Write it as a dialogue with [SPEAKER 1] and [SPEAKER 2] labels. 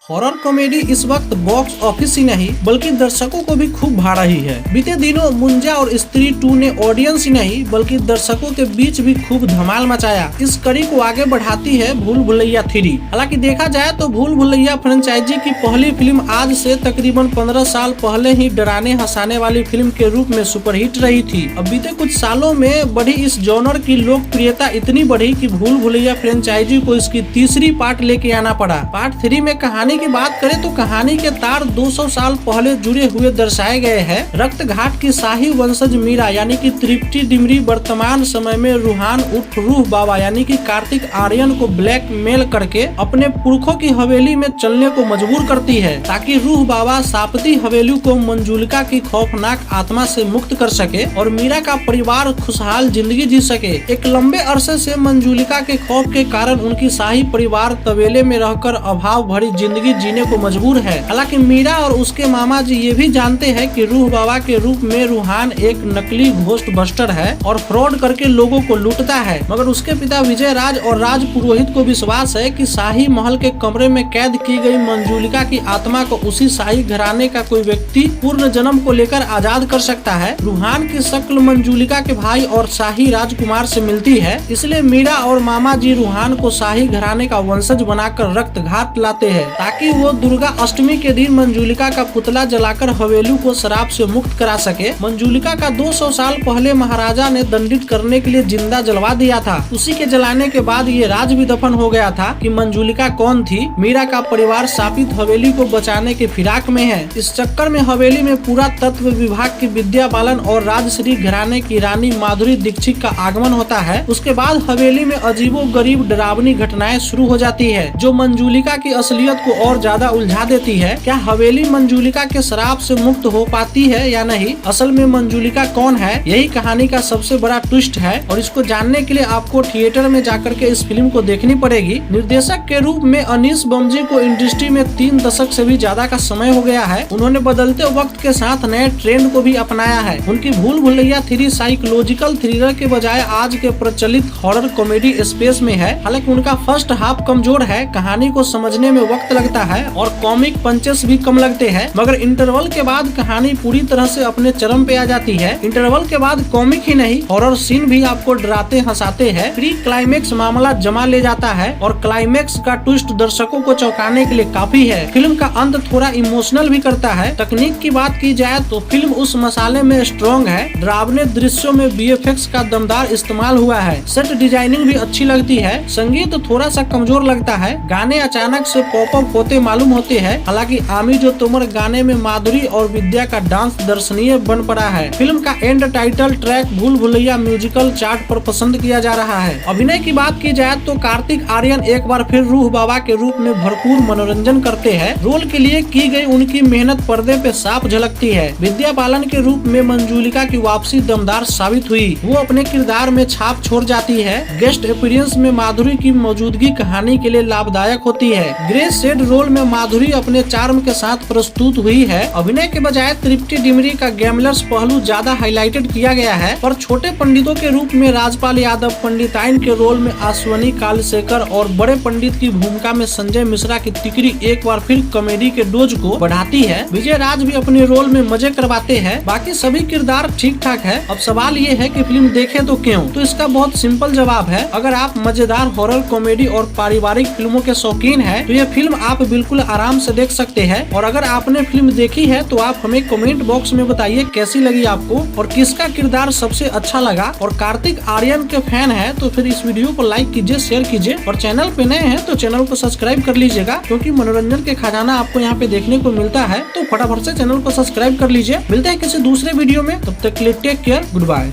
[SPEAKER 1] Horror comedy इस वक्त box office ही नहीं बल्कि दर्शकों को भी खूब भा रही है। बीते दिनों मुंजा और स्त्री 2 ने ऑडियंस ही नहीं बल्कि दर्शकों के बीच भी खूब धमाल मचाया। इस कड़ी को आगे बढ़ाती है भूल भुलैया 3। हालांकि देखा जाए तो भूल भुलैया फ्रेंचाइजी की पहली फिल्म आज से तकरीबन 15 साल पहले ही डराने हंसाने वाली फिल्म के रूप में सुपरहिट रही थी। अब बीते कुछ सालों में बढ़ी इस जॉनर की लोकप्रियता इतनी बढ़ी कि भूल भुलैया फ्रेंचाइजी को इसकी तीसरी पार्ट लेके आना पड़ा। पार्ट 3 में कहानी की बात करें तो कहानी के तार 200 साल पहले जुड़े हुए दर्शाए गए हैं। रक्त घाट की शाही वंशज मीरा यानी कि तृप्ति डिमरी वर्तमान समय में रूहान उर्फ रूह बाबा यानी कि कार्तिक आर्यन को ब्लैकमेल करके अपने पुरखों की हवेली में चलने को मजबूर करती है ताकि रूह बाबा सापती हवेली को मंजुलिका की खौफनाक आत्मा से मुक्त कर सके और मीरा का परिवार खुशहाल जिंदगी जी सके। एक लंबे अरसे से मंजुलिका के खौफ के कारण उनकी शाही परिवार तबेले में रहकर अभाव भरी जिंदगी जीने को मजबूर है। हालांकि मीरा और उसके मामा जी ये भी जानते हैं कि रूह बाबा के रूप में रूहान एक नकली घोस्ट बस्टर है और फ्रॉड करके लोगों को लूटता है। मगर उसके पिता विजय राज और राज पुरोहित को विश्वास है कि शाही महल के कमरे में कैद की गई मंजुलिका की आत्मा को उसी शाही घराने का कोई व्यक्ति पूर्ण जन्म को लेकर आजाद कर सकता है। रूहान की शक्ल मंजुलिका के भाई और शाही राजकुमार से मिलती है, इसलिए मीरा और मामा जी रूहान को शाही घराने का वंशज बनाकर रक्त घाट लाते हैं ताकि वो दुर्गा अष्टमी के दिन मंजुलिका का पुतला जलाकर हवेली को शराब से मुक्त करा सके। मंजुलिका का 200 साल पहले महाराजा ने दंडित करने के लिए जिंदा जलवा दिया था। उसी के जलाने के बाद ये राज भी दफन हो गया था कि मंजुलिका कौन थी। मीरा का परिवार शापित हवेली को बचाने के फिराक में है। इस चक्कर में हवेली में पूरा तत्व विभाग की विद्या बालन और राजश्री घराने की रानी माधुरी दीक्षित का आगमन होता है। उसके बाद हवेली में अजीबो गरीब डरावनी घटनाएं शुरू हो जाती है जो मंजुलिका की असलियत को और ज्यादा उलझा देती है। क्या हवेली मंजुलिका के शराब से मुक्त हो पाती है या नहीं? असल में मंजुलिका कौन है, यही कहानी का सबसे बड़ा ट्विस्ट है और इसको जानने के लिए आपको थिएटर में जाकर के इस फिल्म को देखनी पड़ेगी। निर्देशक के रूप में अनीस बमजी को इंडस्ट्री में 3 दशक से भी ज्यादा का समय हो गया है। उन्होंने बदलते वक्त के साथ नए ट्रेंड को भी अपनाया है। उनकी भूल भुलैया 3 साइकोलॉजिकल थ्रिलर के बजाय आज के प्रचलित हॉरर कॉमेडी स्पेस में है। हालांकि उनका फर्स्ट हाफ कमजोर है, कहानी को समझने में वक्त लगता है और कॉमिक पंचेस भी कम लगते हैं, मगर इंटरवल के बाद कहानी पूरी तरह से अपने चरम पे आ जाती है। इंटरवल के बाद कॉमिक ही नहीं हॉरर सीन भी आपको डराते हंसाते हैं। प्री क्लाइमेक्स मामला जमा ले जाता है और क्लाइमेक्स का ट्विस्ट दर्शकों को चौंकाने के लिए काफी है। फिल्म का अंत थोड़ा इमोशनल भी करता है। तकनीक की बात की जाए तो फिल्म उस मसाले में स्ट्रॉन्ग है। डरावने दृश्यों में VFX का दमदार इस्तेमाल हुआ है। सेट डिजाइनिंग भी अच्छी लगती है। संगीत थोड़ा सा कमजोर लगता है। गाने अचानक से पॉपअप होते मालूम होते हैं। हालांकि आमी जो तोमर गाने में माधुरी और विद्या का डांस दर्शनीय बन पड़ा है। फिल्म का एंड टाइटल ट्रैक भूल भुलैया म्यूजिकल चार्ट पर पसंद किया जा रहा है। अभिनय की बात की जाए तो कार्तिक आर्यन एक बार फिर रूह बाबा के रूप में भरपूर मनोरंजन करते हैं। रोल के लिए की गई उनकी मेहनत पर्दे पे साफ झलकती है। विद्या बालन के रूप में मंजुलिका की वापसी दमदार साबित हुई। वो अपने किरदार में छाप छोड़ जाती है। गेस्ट अपीयरेंस में माधुरी की मौजूदगी कहानी के लिए लाभदायक होती है। ग्रे शेड रोल में माधुरी अपने चार्म के साथ प्रस्तुत हुई है। अभिनय के बजाय तृप्ति डिमरी का गैमलर्स पहलू ज्यादा हाईलाइटेड किया गया है और छोटे पंडितों के रूप में राजपाल यादव, पंडिताइन के रोल में अश्वनी कालशेखर और बड़े पंडित की भूमिका में संजय मिश्रा की तिकड़ी एक बार फिर कॉमेडी के डोज को बढ़ाती है। विजय राज भी अपने रोल में मजे करवाते हैं। बाकी सभी किरदार ठीक ठाक है। अब सवाल ये है कि फिल्म देखें तो क्यों? तो इसका बहुत सिंपल जवाब है, अगर आप मजेदार हॉरर कॉमेडी और पारिवारिक फिल्मों के शौकीन है तो ये फिल्म आप बिल्कुल आराम से देख सकते हैं। और अगर आपने फिल्म देखी है तो आप हमें कमेंट बॉक्स में बताइए कैसी लगी आपको और किसका किरदार सबसे अच्छा लगा। और कार्तिक आर्यन के फैन है तो फिर इस वीडियो को लाइक कीजिए, शेयर कीजिए और चैनल पे नए हैं तो चैनल को सब्सक्राइब कर लीजिएगा क्योंकि मनोरंजन के खजाना आपको यहाँ पे देखने को मिलता है। तो फटाफट से चैनल को सब्सक्राइब कर लीजिए। मिलते हैं किसी दूसरे वीडियो में, तब तक के लिए टेक केयर, गुड बाय।